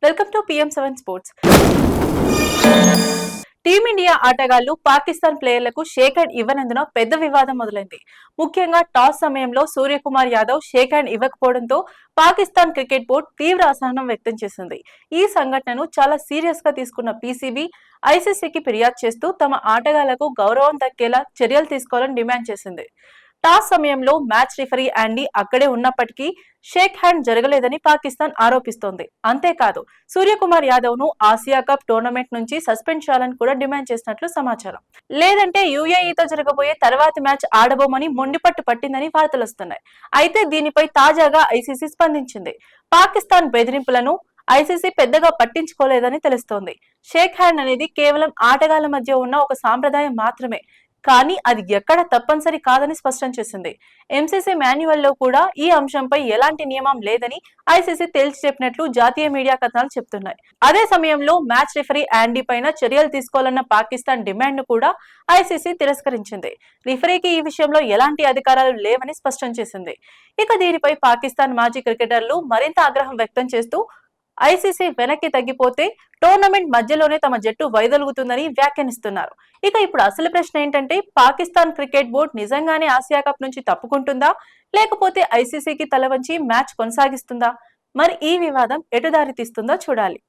Welcome to PM7 sports. Team India ఆటగాళ్లు Pakistan ప్లేయర్లకు shake hand ఇవ్వనందున పెద్ద వివాదం మొదలైంది. ముఖ్యంగా టాస్ సమయంలో సూర్యకుమార్ యాదవ్ షేక్ హ్యాండ్ ఇవ్వకపోవడంతో పాకిస్తాన్ క్రికెట్ బోర్డు తీవ్ర అసహనం వ్యక్తం చేసింది. ఈ సంఘటనను చాలా సీరియస్ గా తీసుకున్న PCB ICCకి ఫిర్యాదు చేస్తూ తమ ఆటగాళ్లకు గౌరవం దక్కేలా చర్యలు తీసుకోవాలని డిమాండ్ చేసింది. టాస్ సమయంలో మ్యాచ్ రిఫరీ యాండీ అక్కడే ఉన్నప్పటికీ షేక్ హ్యాండ్ జరగలేదని పాకిస్తాన్ ఆరోపిస్తోంది. అంతేకాదు సూర్యకుమార్ యాదవ్ ను ఆసియా కప్ టోర్నమెంట్ నుంచి సస్పెండ్ చేయాలని కూడా డిమాండ్ చేసినట్లు సమాచారం. లేదంటే UAEతో జరగబోయే తర్వాతి మ్యాచ్ ఆడబోమని మొండిపట్టు పట్టిందని వార్తలొస్తున్నాయి. అయితే దీనిపై తాజాగా ICC స్పందించింది. పాకిస్తాన్ బెదిరింపులను ICC పెద్దగా పట్టించుకోలేదని తెలుస్తోంది. షేక్ హ్యాండ్ అనేది కేవలం ఆటగాళ్ల మధ్య ఉన్న ఒక సాంప్రదాయం మాత్రమే, కానీ అది ఎక్కడ తప్పనిసరి కాదని స్పష్టం చేసింది. MCC మాన్యువల్లో కూడా ఈ అంశంపై ఎలాంటి నియమం లేదని ICC తేల్చి చెప్పినట్లు జాతీయ మీడియా కథనాలు చెబుతున్నాయి. అదే సమయంలో మ్యాచ్ రిఫరీ యాండీ పైన చర్యలు తీసుకోవాలన్న పాకిస్తాన్ డిమాండ్ ను కూడా ICC తిరస్కరించింది. రిఫరీకి ఈ విషయంలో ఎలాంటి అధికారాలు లేవని స్పష్టం చేసింది. ఇక దీనిపై పాకిస్తాన్ మాజీ క్రికెటర్లు మరింత ఆగ్రహం వ్యక్తం చేస్తూ ICC వెనక్కి తగ్గిపోతే టోర్నమెంట్ మధ్యలోనే తమ జట్టు వైదొలుగుతుందని వ్యాఖ్యానిస్తున్నారు. ఇక ఇప్పుడు అసలు ప్రశ్న ఏంటంటే, పాకిస్తాన్ క్రికెట్ బోర్డు నిజంగానే ఆసియా కప్ నుంచి తప్పుకుంటుందా, లేకపోతే ICCకి తలవంచి మ్యాచ్ కొనసాగిస్తుందా? మరి ఈ వివాదం ఎటు దారి తీస్తుందో చూడాలి.